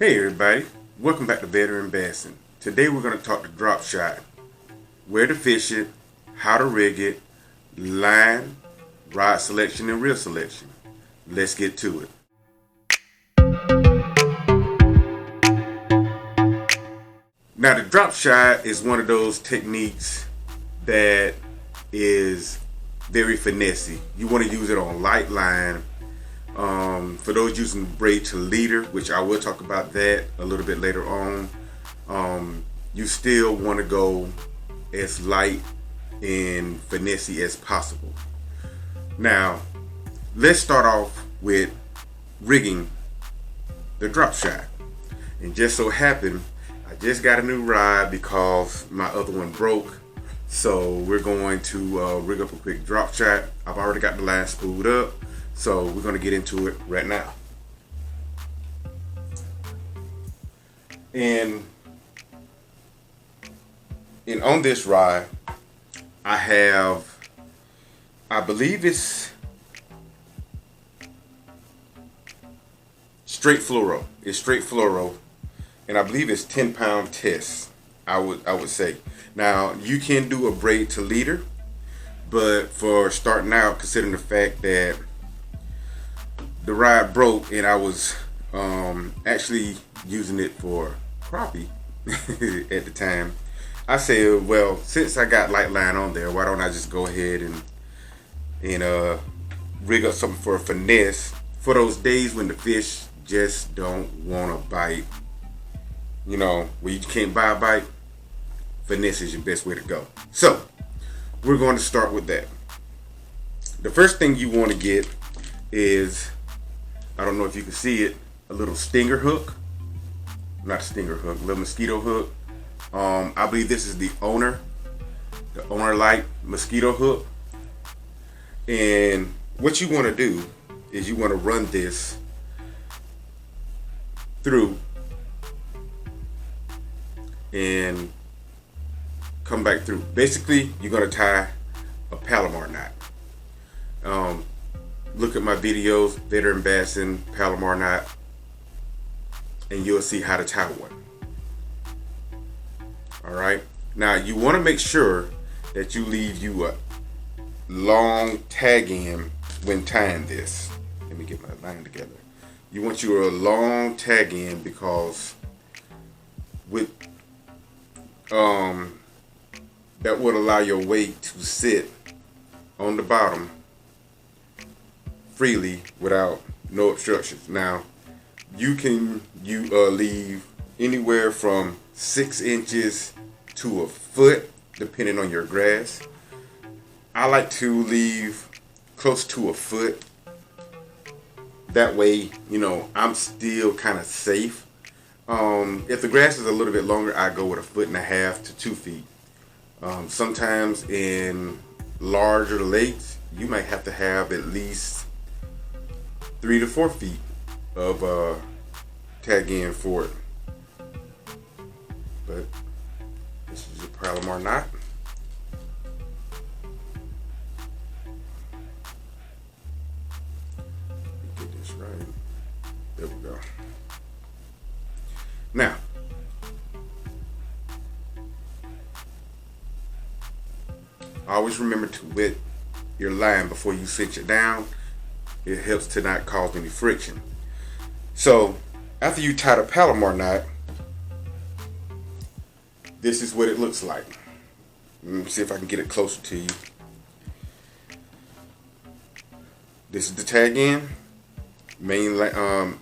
Hey everybody, welcome back to Veteranbassin. Today we're going to talk to Dropshot, where to fish it, how to rig it, line, rod selection, and reel selection. Let's get to it. Now the Dropshot is one of those techniques that is very finessey. You want to use it on light line. For those using braid to leader, which I will talk about that a little bit later on, you still want to go as light and finessey as possible. Now, let's start off with rigging the Dropshot. And just so happened, I just got a new rod because my other one broke. So we're going to rig up a quick Dropshot. I've already got the line spooled up. So we're going to get into it right now. And on this rod, I believe it's straight fluoro. It's straight fluoro. And I believe it's 10-pound test, I would say. Now, you can do a braid to leader, but for starting out, considering the fact that the rod broke and I was actually using it for crappie at the time, I said, well, since I got light line on there, why don't I just go ahead and rig up something for a finesse for those days when the fish just don't want to bite. You know, when you can't buy a bite, finesse is your best way to go. So we're going to start with that. The first thing you want to get is, I don't know if you can see it, a little stinger hook. Not a stinger hook, a little mosquito hook. I believe this is the owner light mosquito hook. And what you want to do is you want to run this through and come back through. Basically, you're going to tie a Palomar knot. Look at my videos, Veteranbassin, Palomar knot, and you'll see how to tie one. Alright, now you want to make sure that you leave you a long tag end when tying this. Let me get my line together. You want you a long tag end because with that would allow your weight to sit on the bottom freely without no obstructions. Now, you can leave anywhere from 6 inches to a foot, depending on your grass. I like to leave close to a foot. That way, you know, I'm still kind of safe. If the grass is a little bit longer, I go with 1.5 to 2 feet. Sometimes in larger lakes, you might have to have at least 3 to 4 feet of tag end for it. But this is your Palomar knot. Get this right. There we go. Now, always remember to wet your line before you cinch it down. It helps to not cause any friction. So after you tie the Palomar knot, this is what it looks like. Let me see if I can get it closer to you. This is the tag end, main line.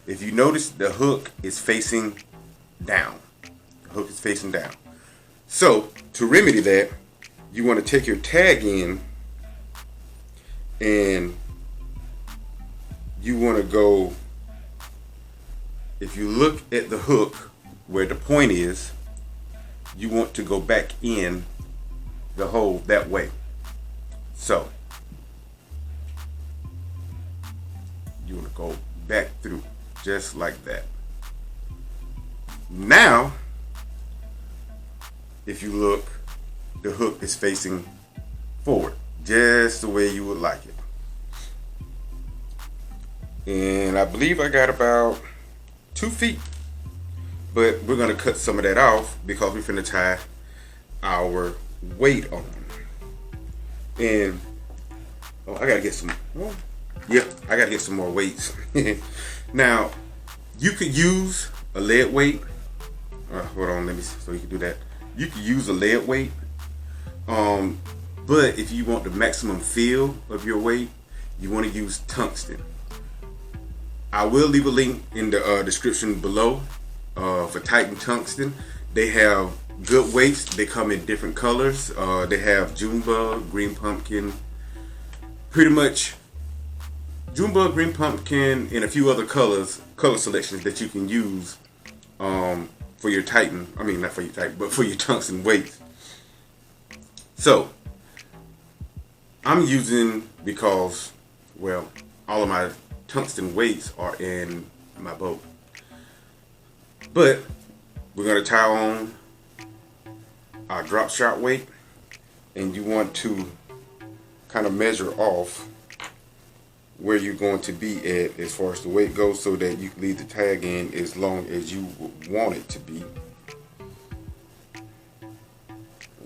If you notice, the hook is facing down. The hook is facing down. So to remedy that, you want to take your tag end and you want to go, if you look at the hook where the point is, you want to go back in the hole that way. So you want to go back through just like that. Now, if you look, the hook is facing forward, just the way you would like it. And I believe I got about 2 feet. But we're gonna cut some of that off because we're finna tie our weight on. And oh, I gotta get some. Oh, yeah, I gotta get some more weights. Now, you could use a lead weight. Hold on, let me. So you can do that. You could use a lead weight. But if you want the maximum feel of your weight, you want to use tungsten. I will leave a link in the description below for Titan Tungsten. They have good weights. They come in different colors. They have June bug, green pumpkin, pretty much June bug, green pumpkin, and a few other color selections that you can use for your Titan. I mean, not for your Titan, but for your tungsten weights. So I'm using, because, well, all of my tungsten weights are in my boat. But we're going to tie on our drop shot weight, and you want to kind of measure off where you're going to be at as far as the weight goes, so that you can leave the tag in as long as you want it to be.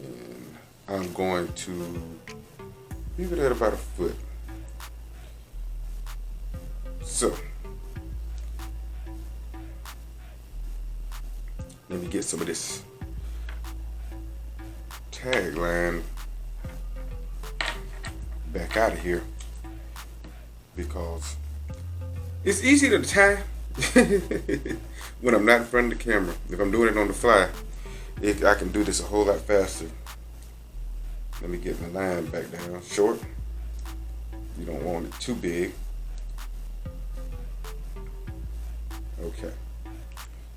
And I'm going to leave it at about a foot. So let me get some of this tagline back out of here, because it's easy to tie when I'm not in front of the camera. If I'm doing it on the fly, I can do this a whole lot faster. Let me get my line back down short. You don't want it too big. Okay.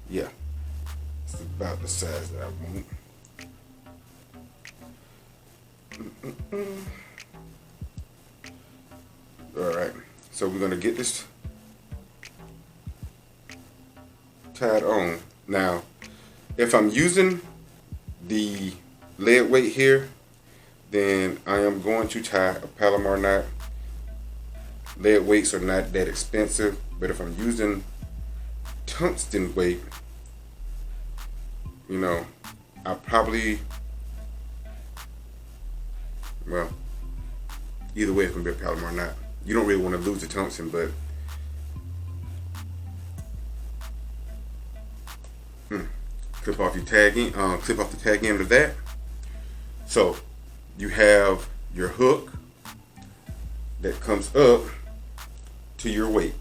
Yeah. It's about the size that I want. Alright. So we're going to get this tied on. Now, if I'm using the lead weight here, then I am going to tie a Palomar knot. Lead weights are not that expensive, but if I'm using tungsten weight, you know, I probably, well, either way it's gonna be a Palomar knot. You don't really want to lose the tungsten, but clip off your tagging, clip off the tag end of that. So you have your hook that comes up to your weight,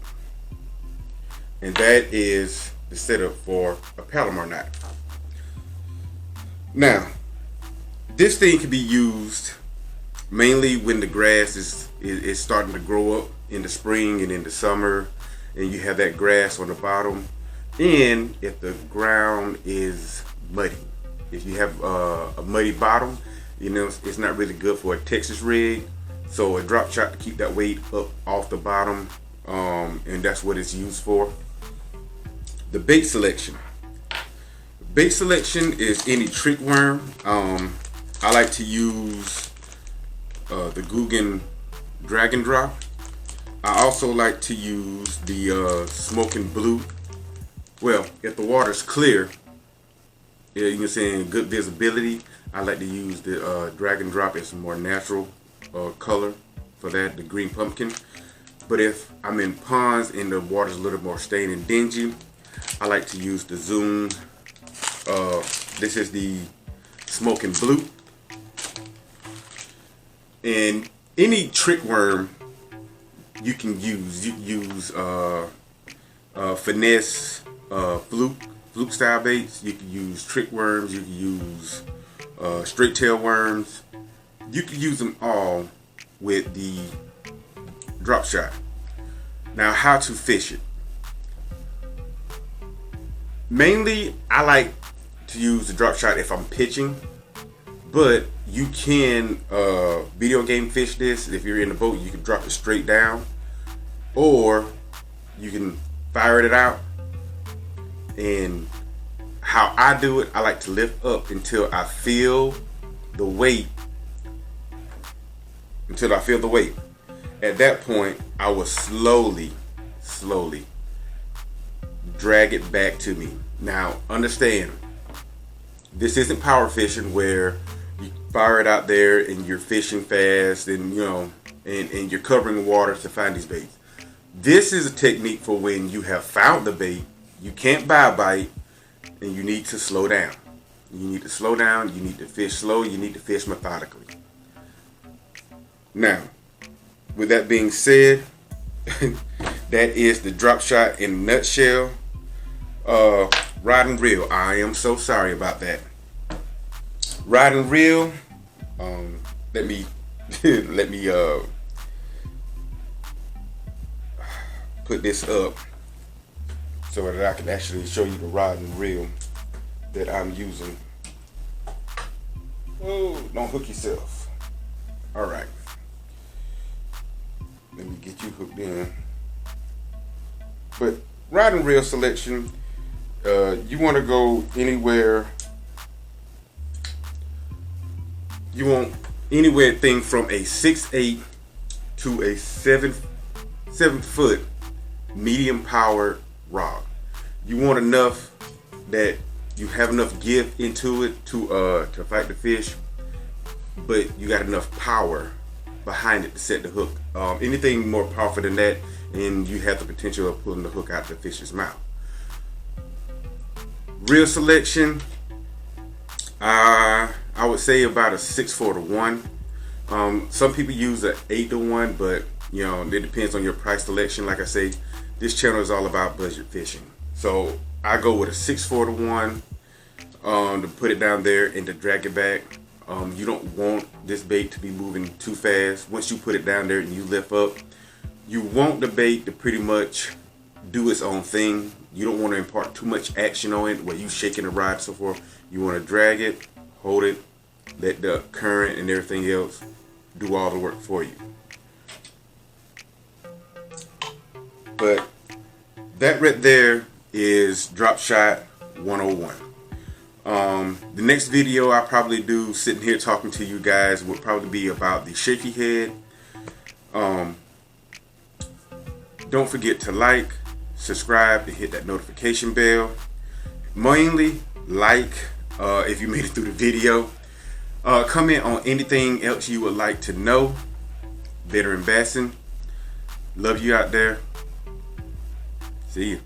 and that is the setup for a Palomar knot. Now, this thing can be used mainly when the grass is starting to grow up in the spring and in the summer, and you have that grass on the bottom, and if the ground is muddy. If you have a muddy bottom, you know, it's not really good for a Texas rig. So a drop shot to keep that weight up off the bottom, and that's what it's used for. The bait selection. Bait selection is any trick worm. I like to use the Guggen drag and drop. I also like to use the smoking blue. Well, if the water's clear, you can see in good visibility, I like to use the drag and drop. It's a more natural color for that, the green pumpkin. But if I'm in ponds and the water's a little more stained and dingy, I like to use the Zoom. This is the smoking blue. And any trick worm you can use. You can use finesse, fluke style baits. You can use trick worms. You can use straight tail worms. You can use them all with the drop shot. Now, how to fish it? Mainly, I like to use the drop shot if I'm pitching, but you can video game fish this. If you're in the boat, you can drop it straight down, or you can fire it out. And how I do it, I like to lift up until I feel the weight. At that point, I will slowly drag it back to me. Now understand, this isn't power fishing where you fire it out there and you're fishing fast and and you're covering water to find these baits. This is a technique for when you have found the bait, you can't buy a bite, and you need to slow down. You need to slow down, you need to fish slow, you need to fish methodically. Now, with that being said, that is the drop shot in a nutshell. Rod and reel, I am so sorry about that. Rod and reel, let me put this up so that I can actually show you the rod and reel that I'm using. Oh, don't hook yourself. All right, let me get you hooked in. But rod and reel selection, you want to go anywhere. You want anywhere thing from a 6'8" to a 7 foot medium powered rod. You want enough that you have enough give into it to fight the fish, but you got enough power behind it to set the hook. Anything more powerful than that, and you have the potential of pulling the hook out the fish's mouth. Reel selection, I would say about a 6'4" to 1. Some people use an 8 to 1, but it depends on your price selection. Like I say, this channel is all about budget fishing, so I go with a 6'4" to 1 to put it down there and to drag it back. You don't want this bait to be moving too fast. Once you put it down there and you lift up, you want the bait to pretty much do its own thing. You don't want to impart too much action on it where you shaking the rod and so forth. You want to drag it, hold it, let the current and everything else do all the work for you. But that right there is Drop Shot 101. The next video I'll probably do sitting here talking to you guys would probably be about the shaky head. Don't forget to like, subscribe, and hit that notification bell. Mainly like if you made it through the video. Comment on anything else you would like to know. Veteranbassin, love you out there. See you.